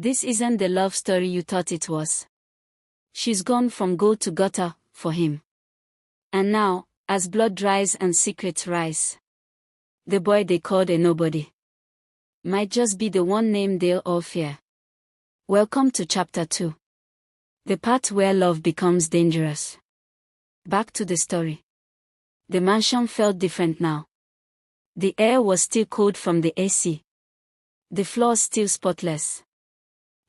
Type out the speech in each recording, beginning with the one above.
This isn't the love story you thought it was. She's gone from gold to gutter, for him. And now, as blood dries and secrets rise, the boy they called a nobody might just be the one name they'll all fear. Welcome to Chapter 2. The part where love becomes dangerous. Back to the story. The mansion felt different now. The air was still cold from the AC. The floors still spotless.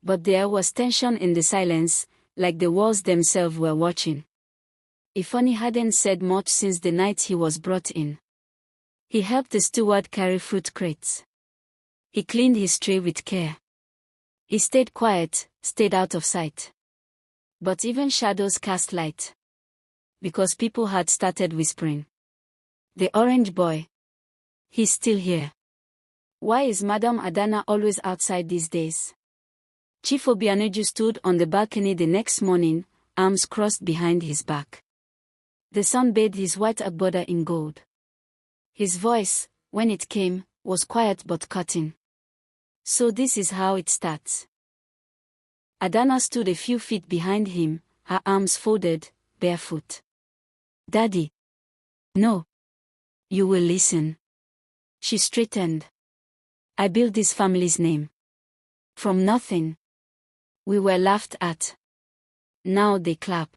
But there was tension in the silence, like the walls themselves were watching. Ifeanyi hadn't said much since the night he was brought in. He helped the steward carry fruit crates. He cleaned his tray with care. He stayed quiet, stayed out of sight. But even shadows cast light. Because people had started whispering. The orange boy. He's still here. Why is Madam Adana always outside these days? Chief Obianeju stood on the balcony the next morning, arms crossed behind his back. The sun bathed his white agbada in gold. His voice, when it came, was quiet but cutting. So this is how it starts. Adana stood a few feet behind him, her arms folded, barefoot. Daddy. No. You will listen. She straightened. I built this family's name. From nothing. We were laughed at. Now they clap.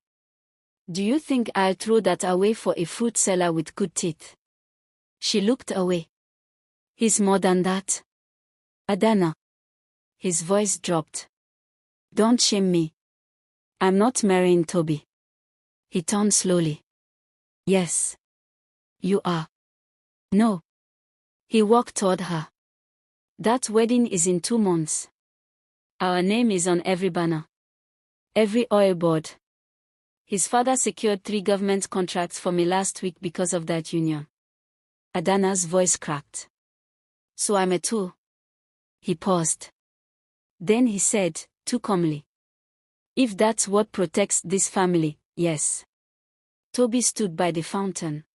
Do you think I'll throw that away for a fruit seller with good teeth? She looked away. He's more than that. Adana. His voice dropped. Don't shame me. I'm not marrying Toby. He turned slowly. Yes. You are. No. He walked toward her. That wedding is in 2 months. Our name is on every banner. Every oil board. His father secured 3 government contracts for me last week because of that union. Adana's voice cracked. So I'm a tool. He paused. Then he said, too calmly. If that's what protects this family, yes. Toby stood by the fountain.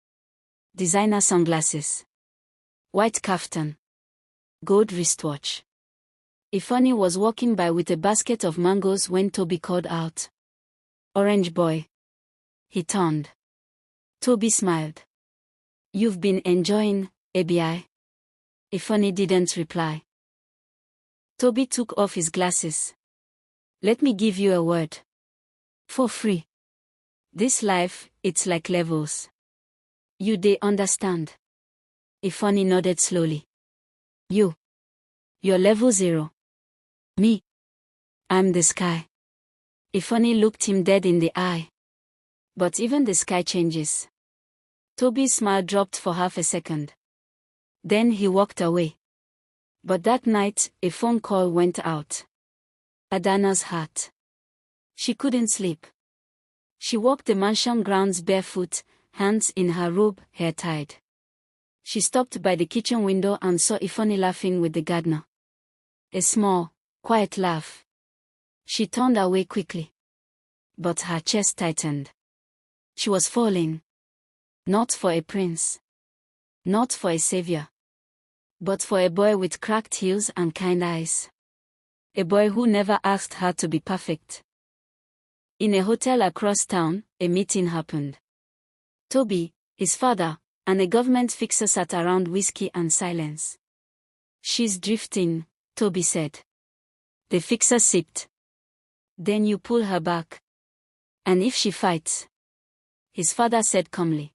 Designer sunglasses. White kaftan. Gold wristwatch. Ifeanyi was walking by with a basket of mangoes when Toby called out. Orange boy. He turned. Toby smiled. You've been enjoying, ABI? Ifeanyi didn't reply. Toby took off his glasses. Let me give you a word. For free. This life, it's like levels. You they understand. Ifeanyi nodded slowly. You're level 0. Me. I'm the sky. Ifeanyi looked him dead in the eye. But even the sky changes. Toby's smile dropped for half a second. Then he walked away. But that night, a phone call went out. Adana's heart. She couldn't sleep. She walked the mansion grounds barefoot, hands in her robe, hair tied. She stopped by the kitchen window and saw Ifeanyi laughing with the gardener. A small, quiet laugh. She turned away quickly. But her chest tightened. She was falling. Not for a prince. Not for a savior. But for a boy with cracked heels and kind eyes. A boy who never asked her to be perfect. In a hotel across town, a meeting happened. Toby, his father, and a government fixer sat around whiskey and silence. She's drifting, Toby said. The fixer sipped. Then you pull her back. And if she fights? His father said calmly.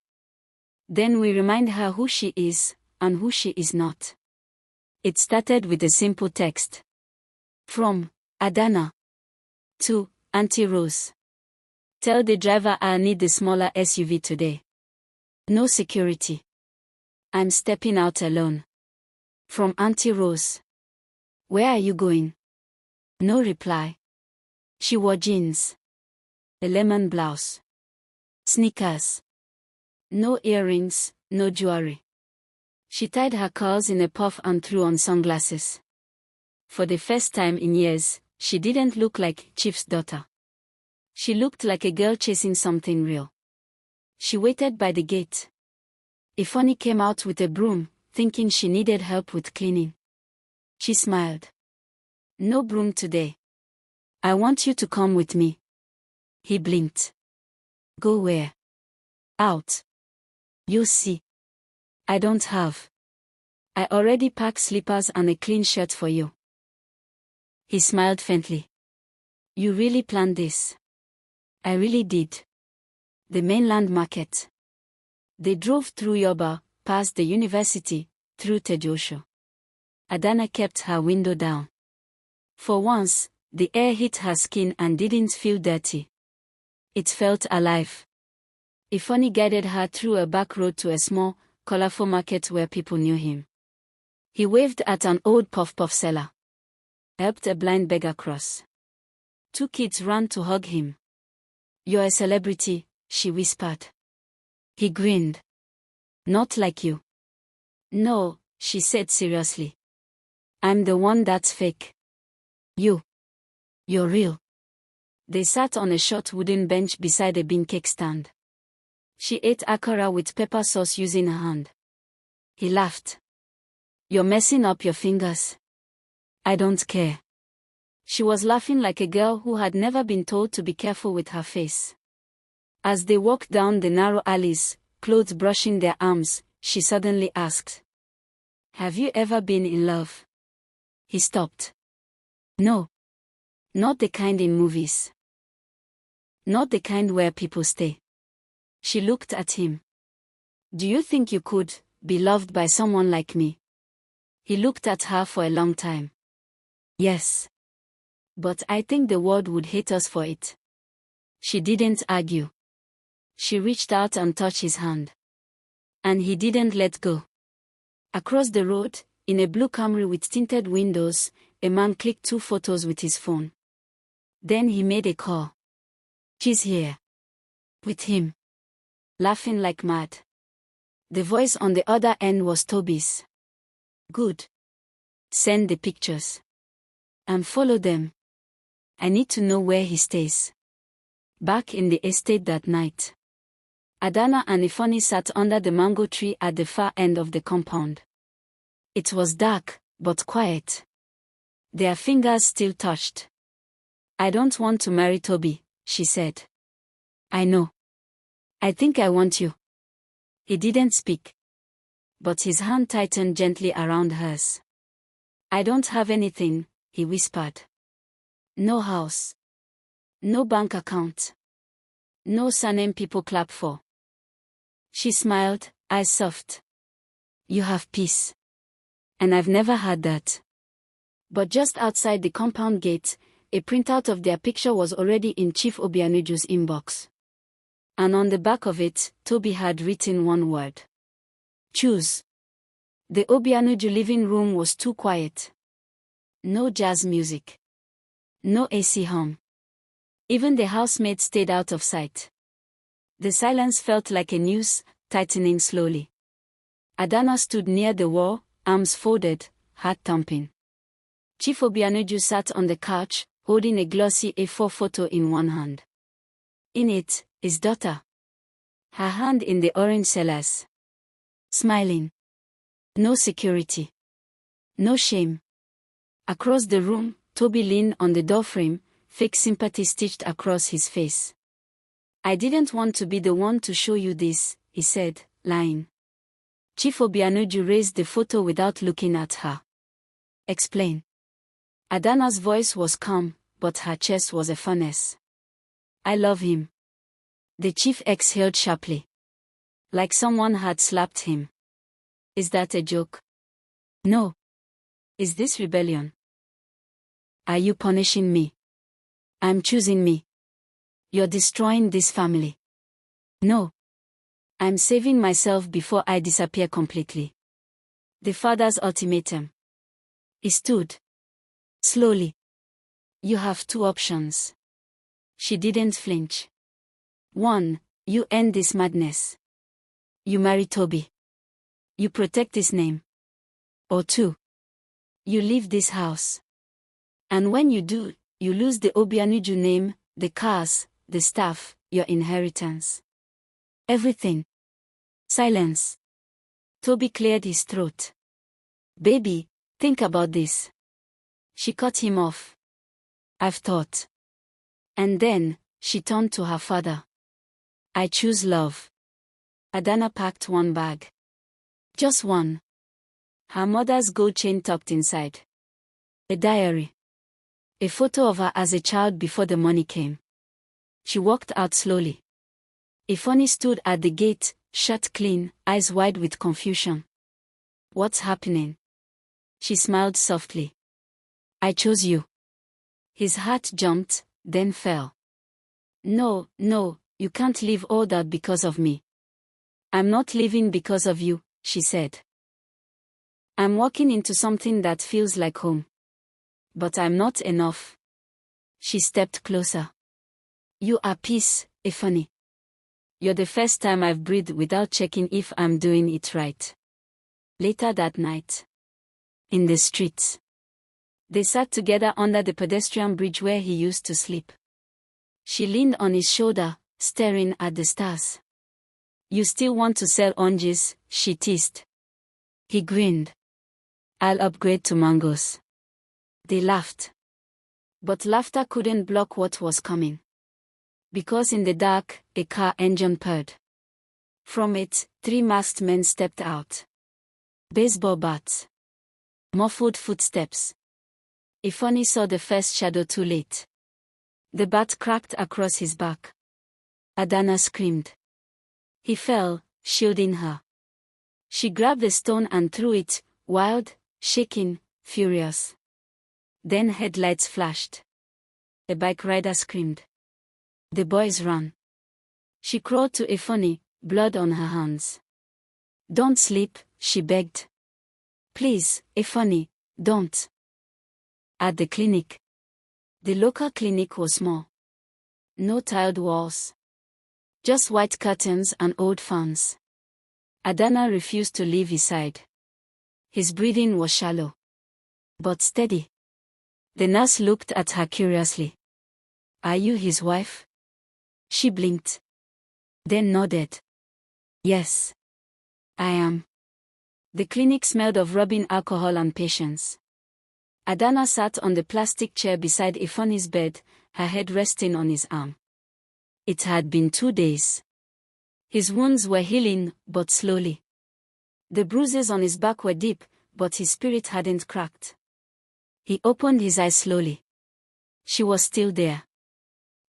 Then we remind her who she is, and who she is not. It started with a simple text. From Adana. To Auntie Rose. Tell the driver I'll need the smaller SUV today. No security. I'm stepping out alone. From Auntie Rose. Where are you going? No reply. She wore jeans. A lemon blouse. Sneakers. No earrings, no jewelry. She tied her curls in a puff and threw on sunglasses. For the first time in years, she didn't look like Chief's daughter. She looked like a girl chasing something real. She waited by the gate. Ifeanyi came out with a broom, thinking she needed help with cleaning. She smiled. No broom today. I want you to come with me. He blinked. Go where? Out. You see. I don't have. I already packed slippers and a clean shirt for you. He smiled faintly. You really planned this? I really did. The mainland market. They drove through Yoba, past the university, through Tejosho. Adana kept her window down. For once, the air hit her skin and didn't feel dirty. It felt alive. Ifani guided her through a back road to a small, colorful market where people knew him. He waved at an old puff-puff seller. Helped a blind beggar cross. 2 kids ran to hug him. You're a celebrity, she whispered. He grinned. Not like you. No, she said seriously. I'm the one that's fake. You're real. They sat on a short wooden bench beside a bean cake stand. She ate akara with pepper sauce using her hand. He laughed. You're messing up your fingers. I don't care. She was laughing like a girl who had never been told to be careful with her face. As they walked down the narrow alleys, clothes brushing their arms, she suddenly asked, have you ever been in love? He stopped. No. Not the kind in movies. Not the kind where people stay. She looked at him. Do you think you could be loved by someone like me? He looked at her for a long time. Yes. But I think the world would hate us for it. She didn't argue. She reached out and touched his hand. And he didn't let go. Across the road, in a blue Camry with tinted windows, a man clicked 2 photos with his phone. Then he made a call. She's here. With him. Laughing like mad. The voice on the other end was Toby's. Good. Send the pictures. And follow them. I need to know where he stays. Back in the estate that night. Adana and Ifani sat under the mango tree at the far end of the compound. It was dark, but quiet. Their fingers still touched. I don't want to marry Toby, she said. I know. I think I want you. He didn't speak. But his hand tightened gently around hers. I don't have anything, he whispered. No house. No bank account. No surname people clap for. She smiled, eyes soft. You have peace. And I've never had that. But just outside the compound gate, a printout of their picture was already in Chief Obianuju's inbox. And on the back of it, Toby had written one word. Choose. The Obianuju living room was too quiet. No jazz music. No AC hum. Even the housemaid stayed out of sight. The silence felt like a noose, tightening slowly. Adana stood near the wall, arms folded, heart thumping. Chief Obianuju sat on the couch, holding a glossy A4 photo in one hand. In it, his daughter. Her hand in the orange sellers. Smiling. No security. No shame. Across the room, Toby leaned on the doorframe, fake sympathy stitched across his face. I didn't want to be the one to show you this, he said, lying. Chief Obianuju raised the photo without looking at her. Explain. Adana's voice was calm, but her chest was a furnace. I love him. The chief exhaled sharply. Like someone had slapped him. Is that a joke? No. Is this rebellion? Are you punishing me? I'm choosing me. You're destroying this family. No. I'm saving myself before I disappear completely. The father's ultimatum. He stood. Slowly. You have 2 options. She didn't flinch. 1, you end this madness. You marry Toby. You protect his name. Or 2, you leave this house. And when you do, you lose the Obianuju name, the cars, the staff, your inheritance. Everything. Silence. Toby cleared his throat. Baby, think about this. She cut him off. I've thought. And then, she turned to her father. I choose love. Adana packed one bag. Just one. Her mother's gold chain tucked inside. A diary. A photo of her as a child before the money came. She walked out slowly. Ifeanyi stood at the gate, shut clean, eyes wide with confusion. What's happening? She smiled softly. I chose you. His heart jumped, then fell. No, you can't leave all that because of me. I'm not leaving because of you, she said. I'm walking into something that feels like home. But I'm not enough. She stepped closer. You are peace, Ifeanyi. You're the first time I've breathed without checking if I'm doing it right. Later that night. In the streets. They sat together under the pedestrian bridge where he used to sleep. She leaned on his shoulder, staring at the stars. You still want to sell oranges, she teased. He grinned. I'll upgrade to mangoes. They laughed. But laughter couldn't block what was coming. Because in the dark, a car engine purred. From it, 3 masked men stepped out. Baseball bats. Muffled footsteps. Ifeanyi saw the first shadow too late. The bat cracked across his back. Adana screamed. He fell, shielding her. She grabbed the stone and threw it, wild, shaking, furious. Then headlights flashed. A bike rider screamed. The boys ran. She crawled to Ifeanyi, blood on her hands. Don't sleep, she begged. Please, Ifeanyi, don't. At the clinic. The local clinic was small. No tiled walls. Just white curtains and old fans. Adana refused to leave his side. His breathing was shallow. But steady. The nurse looked at her curiously. Are you his wife? She blinked. Then nodded. Yes. I am. The clinic smelled of rubbing alcohol and patience. Adana sat on the plastic chair beside Ifeanyi's bed, her head resting on his arm. It had been 2 days. His wounds were healing, but slowly. The bruises on his back were deep, but his spirit hadn't cracked. He opened his eyes slowly. She was still there.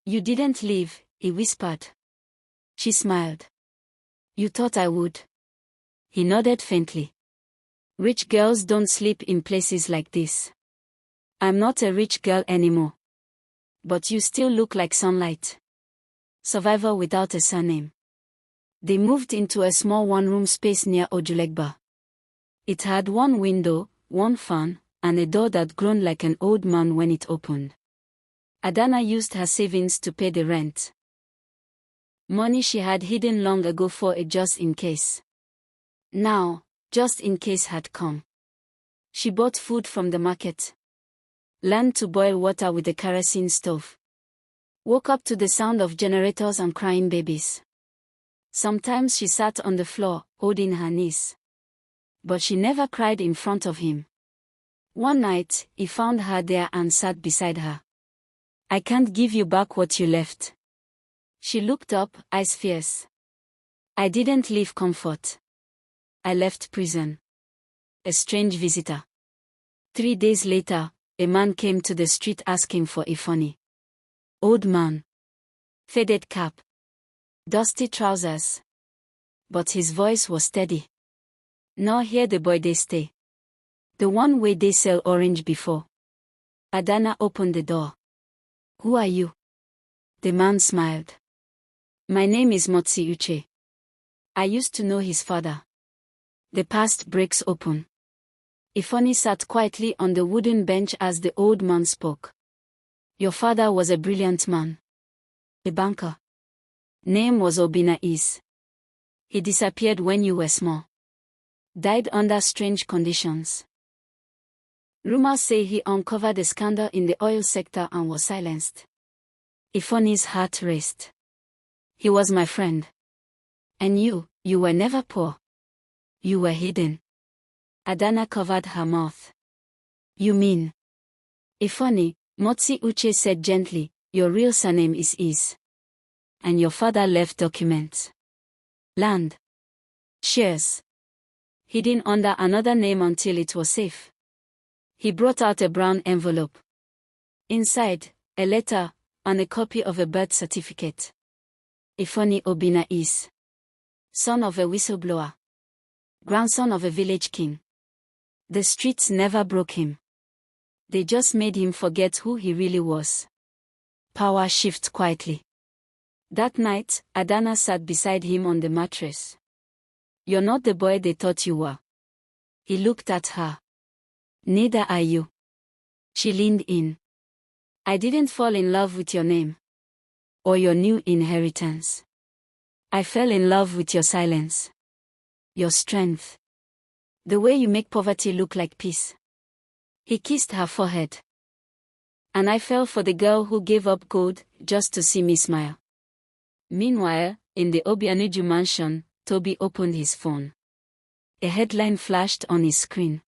You didn't leave, he whispered. She smiled. You thought I would. He nodded faintly. Rich girls don't sleep in places like this. I'm not a rich girl anymore. But you still look like sunlight. Survivor without a surname. They moved into a small one-room space near Ojulegba. It had one window, one fan, and a door that groaned like an old man when it opened. Adana used her savings to pay the rent. Money she had hidden long ago for a just in case. Now, just in case had come. She bought food from the market. Learned to boil water with a kerosene stove. Woke up to the sound of generators and crying babies. Sometimes she sat on the floor, holding her knees. But she never cried in front of him. One night, he found her there and sat beside her. I can't give you back what you left. She looked up, eyes fierce. I didn't leave comfort. I left prison. A strange visitor. 3 days later, a man came to the street asking for Ifeanyi. Old man. Faded cap. Dusty trousers. But his voice was steady. Now here the boy they stay. The one way they sell orange before. Adana opened the door. Who are you? The man smiled. My name is Motsi Uche. I used to know his father. The past breaks open. Ifeanyi sat quietly on the wooden bench as the old man spoke. Your father was a brilliant man. A banker. Name was Obinna. He disappeared when you were small. Died under strange conditions. Rumors say he uncovered a scandal in the oil sector and was silenced. Ifeanyi's heart raced. He was my friend. And you were never poor. You were hidden. Adana covered her mouth. You mean? Ifeanyi, Motsi Uche said gently, your real surname is. And your father left documents. Land. Shares. Hidden under another name until it was safe. He brought out a brown envelope. Inside, a letter, and a copy of a birth certificate. Ifeanyi Obinna is. Son of a whistleblower. Grandson of a village king. The streets never broke him. They just made him forget who he really was. Power shift quietly. That night, Adana sat beside him on the mattress. You're not the boy they thought you were. He looked at her. Neither are you. She leaned in. I didn't fall in love with your name. Or your new inheritance. I fell in love with your silence. Your strength. The way you make poverty look like peace. He kissed her forehead. And I fell for the girl who gave up gold just to see me smile. Meanwhile, in the Obianuju mansion, Toby opened his phone. A headline flashed on his screen.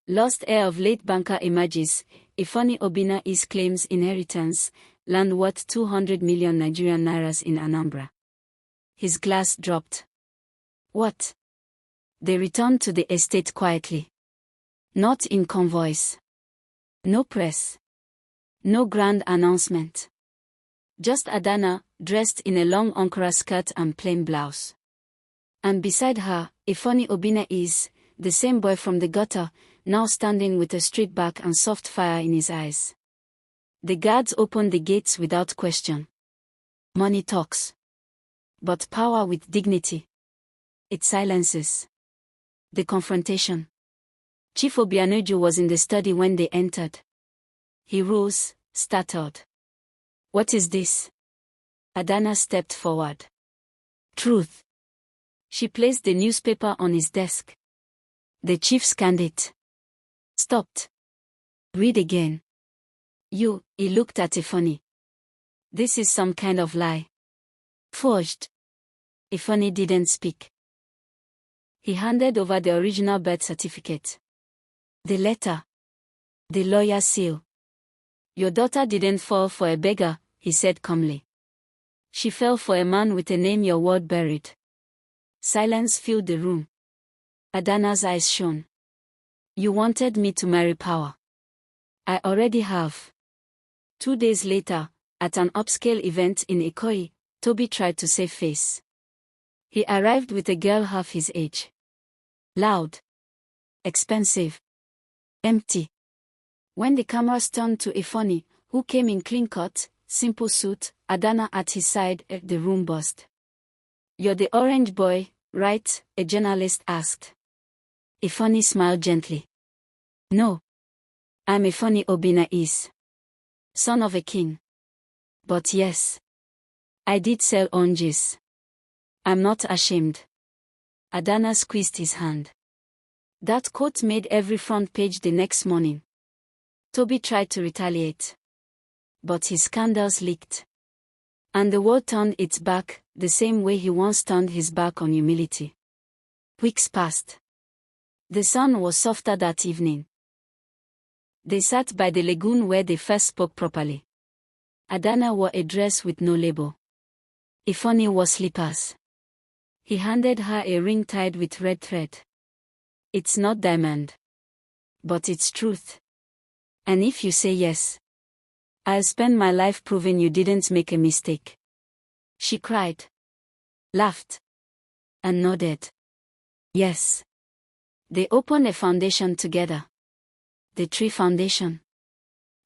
Lost heir of late banker emerges. Ifeanyi Obinna is claims inheritance, land worth 200 million Nigerian nairas in Anambra. His glass dropped. What? They returned to the estate quietly. Not in convoys. No press. No grand announcement. Just Adana, dressed in a long Ankara skirt and plain blouse. And beside her, Ifeanyi Obinna is, the same boy from the gutter, now standing with a straight back and soft fire in his eyes. The guards opened the gates without question. Money talks. But power with dignity. It silences. The confrontation. Chief Obianuju was in the study when they entered. He rose, startled. What is this? Adana stepped forward. Truth. She placed the newspaper on his desk. The chief scanned it. Stopped. Read again. He looked at Ifeanyi. This is some kind of lie. Forged. Ifeanyi didn't speak. He handed over the original birth certificate. The letter. The lawyer's seal. Your daughter didn't fall for a beggar, he said calmly. She fell for a man with a name your word buried. Silence filled the room. Adana's eyes shone. You wanted me to marry power. I already have. 2 days later, at an upscale event in Ikoyi, Toby tried to save face. He arrived with a girl half his age. Loud. Expensive. Empty. When the cameras turned to Ifeanyi, who came in clean-cut, simple suit, Adana at his side, the room buzzed. You're the orange boy, right? A journalist asked. Ifeanyi smiled gently. No. I'm Ifeanyi Obinna is. Son of a king. But yes. I did sell oranges. I'm not ashamed. Adana squeezed his hand. That quote made every front page the next morning. Toby tried to retaliate. But his scandals leaked. And the world turned its back, the same way he once turned his back on humility. Weeks passed. The sun was softer that evening. They sat by the lagoon where they first spoke properly. Adana wore a dress with no label. Ifeanyi wore slippers. He handed her a ring tied with red thread. It's not diamond. But it's truth. And if you say yes, I'll spend my life proving you didn't make a mistake. She cried. Laughed. And nodded. Yes. They opened a foundation together. The Tree Foundation.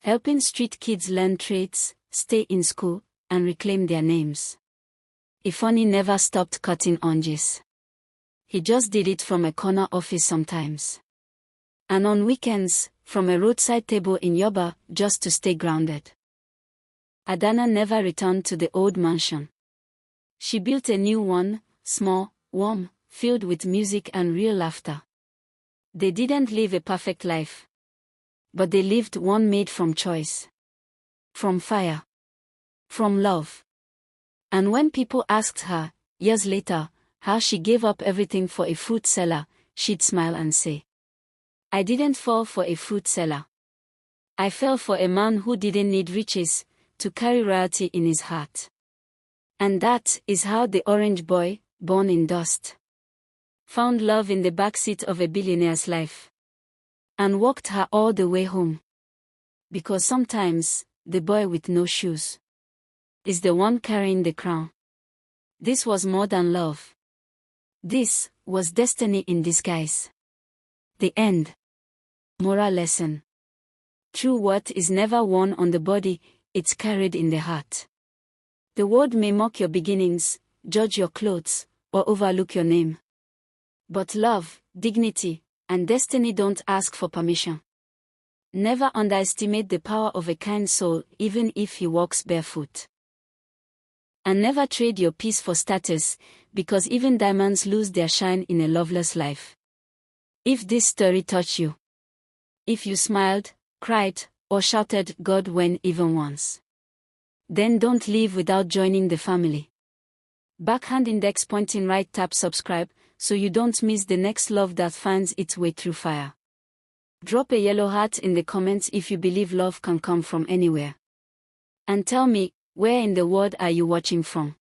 Helping street kids learn trades, stay in school, and reclaim their names. Ifeanyi never stopped cutting oranges. He just did it from a corner office sometimes. And on weekends, from a roadside table in Yoba, just to stay grounded. Adana never returned to the old mansion. She built a new one, small, warm, filled with music and real laughter. They didn't live a perfect life. But they lived one made from choice. From fire. From love. And when people asked her, years later, how she gave up everything for a fruit seller, she'd smile and say, I didn't fall for a fruit seller. I fell for a man who didn't need riches to carry royalty in his heart. And that is how the orange boy, born in dust, found love in the backseat of a billionaire's life and walked her all the way home. Because sometimes, the boy with no shoes is the one carrying the crown. This was more than love. This was destiny in disguise. The end. Moral lesson. True worth is never worn on the body, it's carried in the heart. The world may mock your beginnings, judge your clothes, or overlook your name. But love, dignity, and destiny don't ask for permission. Never underestimate the power of a kind soul, even if he walks barefoot. And never trade your peace for status, because even diamonds lose their shine in a loveless life. If this story touched you, if you smiled, cried, or shouted God when even once, then don't leave without joining the family. Backhand index pointing right, tap subscribe, so you don't miss the next love that finds its way through fire. Drop a yellow heart in the comments if you believe love can come from anywhere. And tell me, where in the world are you watching from?